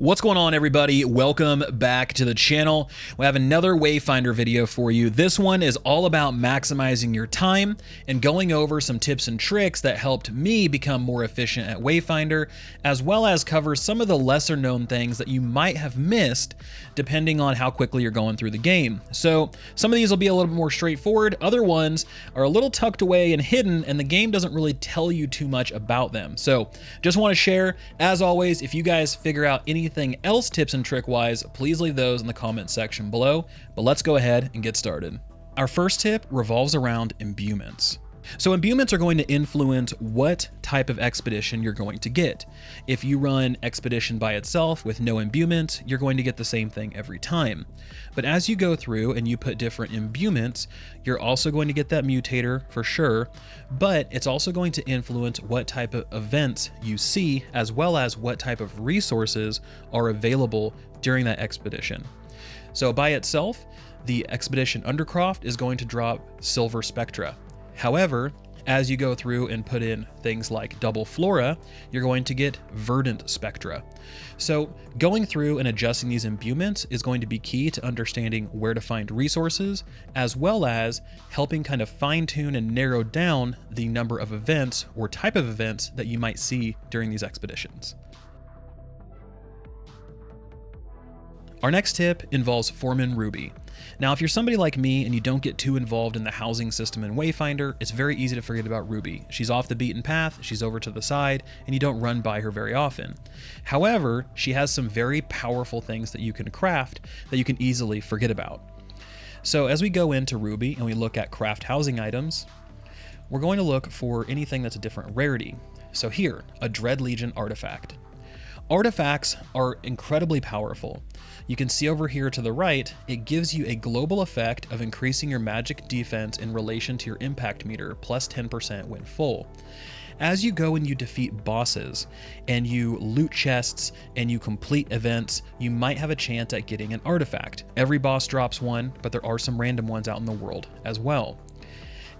What's going on, everybody? Welcome back to the channel. We have another Wayfinder video for you. This one is all about maximizing your time and going over some tips and tricks that helped me become more efficient at Wayfinder, as well as cover some of the lesser known things that you might have missed depending on how quickly you're going through the game. So some of these will be a little bit more straightforward. Other ones are a little tucked away and hidden, and the game doesn't really tell you too much about them. So just want to share, as always, if you guys figure out anything else tips and trick wise, please leave those in the comment section below. But let's go ahead and get started. Our first tip revolves around imbuements. So imbuements are going to influence what type of expedition you're going to get. If you run expedition by itself with no imbuements, you're going to get the same thing every time. But as you go through and you put different imbuements, you're also going to get that mutator for sure, but it's also going to influence what type of events you see, as well as what type of resources are available during that expedition. So by itself, the expedition Undercroft is going to drop silver spectra. However, as you go through and put in things like double flora, you're going to get verdant spectra. So going through and adjusting these imbuements is going to be key to understanding where to find resources, as well as helping kind of fine tune and narrow down the number of events or type of events that you might see during these expeditions. Our next tip involves Foreman Ruby. Now, if you're somebody like me and you don't get too involved in the housing system in Wayfinder, it's very easy to forget about Ruby. She's off the beaten path, she's over to the side, and you don't run by her very often. However, she has some very powerful things that you can craft that you can easily forget about. So as we go into Ruby and we look at craft housing items, we're going to look for anything that's a different rarity. So here, a Dread Legion artifact. Artifacts are incredibly powerful. You can see over here to the right, it gives you a global effect of increasing your magic defense in relation to your impact meter, plus 10% when full. As you go and you defeat bosses, and you loot chests, and you complete events, you might have a chance at getting an artifact. Every boss drops one, but there are some random ones out in the world as well.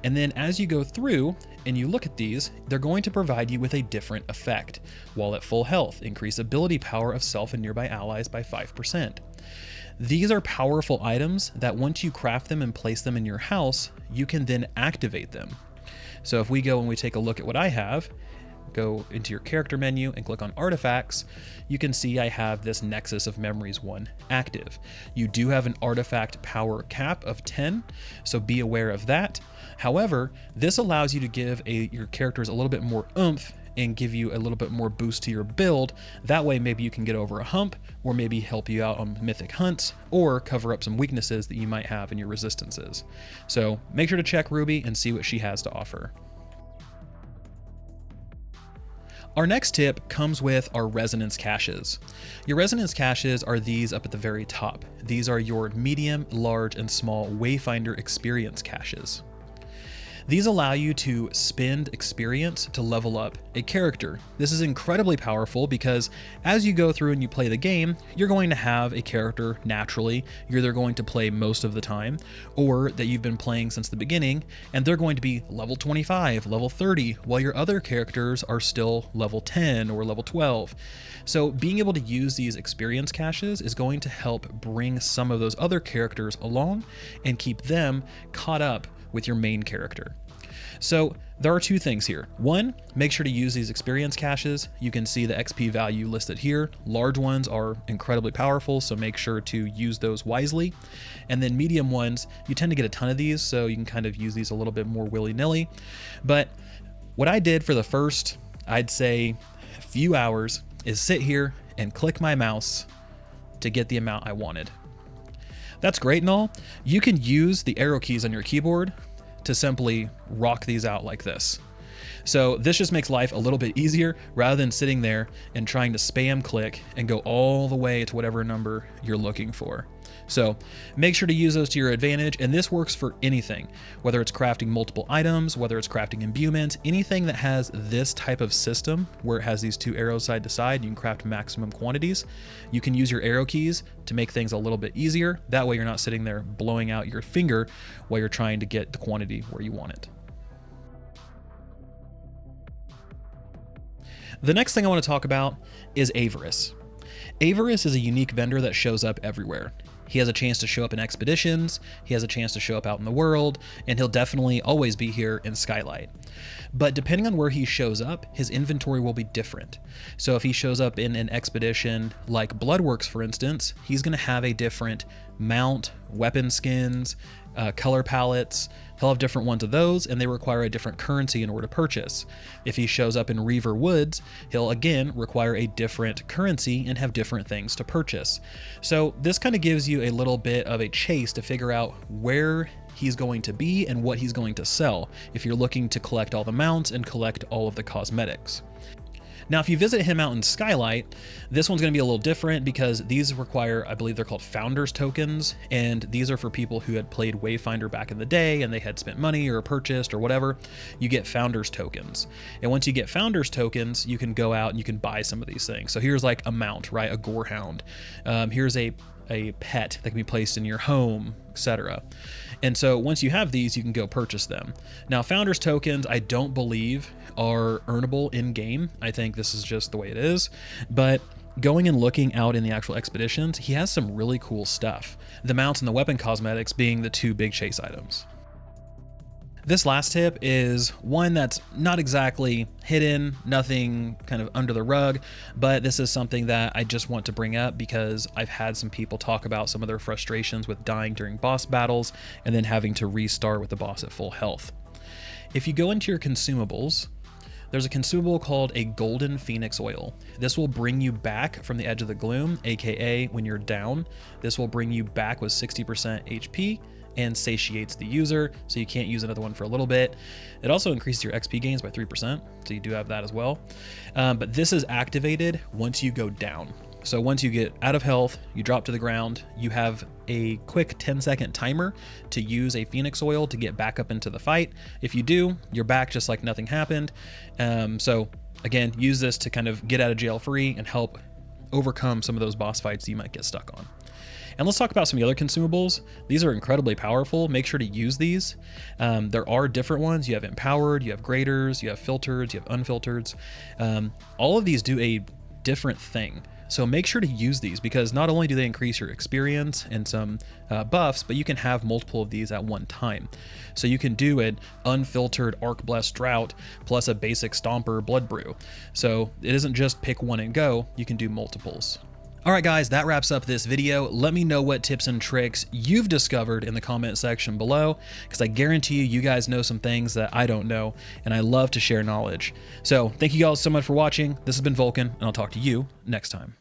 And then as you go through and you look at these, they're going to provide you with a different effect. While at full health, increase ability power of self and nearby allies by 5%. These are powerful items that once you craft them and place them in your house, you can then activate them. So if we go and we take a look at what I have, go into your character menu and click on artifacts, you can see I have this Nexus of Memories 1 active. You do have an artifact power cap of 10, so be aware of that. However, this allows you to give your characters a little bit more oomph and give you a little bit more boost to your build. That way maybe you can get over a hump, or maybe help you out on mythic hunts, or cover up some weaknesses that you might have in your resistances. So make sure to check Ruby and see what she has to offer. Our next tip comes with our resonance caches. Your resonance caches are these up at the very top. These are your medium, large, and small Wayfinder experience caches. These allow you to spend experience to level up a character. This is incredibly powerful because as you go through and you play the game, you're going to have a character naturally you're either going to play most of the time, or that you've been playing since the beginning, and they're going to be level 25, level 30, while your other characters are still level 10 or level 12. So being able to use these experience caches is going to help bring some of those other characters along and keep them caught up with your main character. So there are two things here. One, make sure to use these experience caches. You can see the XP value listed here. Large ones are incredibly powerful, so make sure to use those wisely. And then medium ones, you tend to get a ton of these, so you can kind of use these a little bit more willy-nilly. But what I did for the first, I'd say, few hours is sit here and click my mouse to get the amount I wanted. That's great and all. You can use the arrow keys on your keyboard to simply rock these out like this. So this just makes life a little bit easier rather than sitting there and trying to spam click and go all the way to whatever number you're looking for. So make sure to use those to your advantage, and this works for anything, whether it's crafting multiple items, whether it's crafting imbuements, anything that has this type of system where it has these two arrows side to side, you can craft maximum quantities. You can use your arrow keys to make things a little bit easier. That way you're not sitting there blowing out your finger while you're trying to get the quantity where you want it. The next thing I want to talk about is Avarys. Avarys is a unique vendor that shows up everywhere. He has a chance to show up in expeditions, he has a chance to show up out in the world, and he'll definitely always be here in Skylight. But depending on where he shows up, his inventory will be different. So if he shows up in an expedition like Bloodworks, for instance, he's going to have a different mount, weapon skins, color palettes. He'll have different ones of those, and they require a different currency in order to purchase. If he shows up in Reaver Woods, he'll again require a different currency and have different things to purchase. So this kind of gives you a little bit of a chase to figure out where he's going to be and what he's going to sell if you're looking to collect all the mounts and collect all of the cosmetics. Now, if you visit him out in Skylight, this one's going to be a little different because these require, I believe they're called Founders Tokens, and these are for people who had played Wayfinder back in the day and they had spent money or purchased or whatever. You get Founders Tokens. And once you get Founders Tokens, you can go out and you can buy some of these things. So here's like a mount, right? A Gorehound. Here's a pet that can be placed in your home, etc. And so once you have these, you can go purchase them. Now, Founders Tokens, I don't believe are earnable in game. I think this is just the way it is. But going and looking out in the actual expeditions, he has some really cool stuff. The mounts and the weapon cosmetics being the two big chase items. This last tip is one that's not exactly hidden, nothing kind of under the rug, but this is something that I just want to bring up because I've had some people talk about some of their frustrations with dying during boss battles and then having to restart with the boss at full health. If you go into your consumables, there's a consumable called a Golden Phoenix Oil. This will bring you back from the edge of the gloom, aka when you're down. This will bring you back with 60% HP and satiates the user, so you can't use another one for a little bit. It also increases your XP gains by 3%, so you do have that as well. But this is activated once you go down. So once you get out of health, you drop to the ground, you have a quick 10-second timer to use a Phoenix Oil to get back up into the fight. If you do, you're back just like nothing happened. So again, use this to kind of get out of jail free and help overcome some of those boss fights you might get stuck on. And let's talk about some of the other consumables. These are incredibly powerful. Make sure to use these. There are different ones. You have empowered, you have graders, you have filtered, you have unfiltered. All of these do a different thing. So make sure to use these because not only do they increase your experience and some buffs, but you can have multiple of these at one time. So you can do an unfiltered Arc Blessed Drought plus a basic Stomper Blood Brew. So it isn't just pick one and go, you can do multiples. All right, guys, that wraps up this video. Let me know what tips and tricks you've discovered in the comment section below, because I guarantee you guys know some things that I don't know, and I love to share knowledge. So thank you guys so much for watching. This has been Vulkan, and I'll talk to you next time.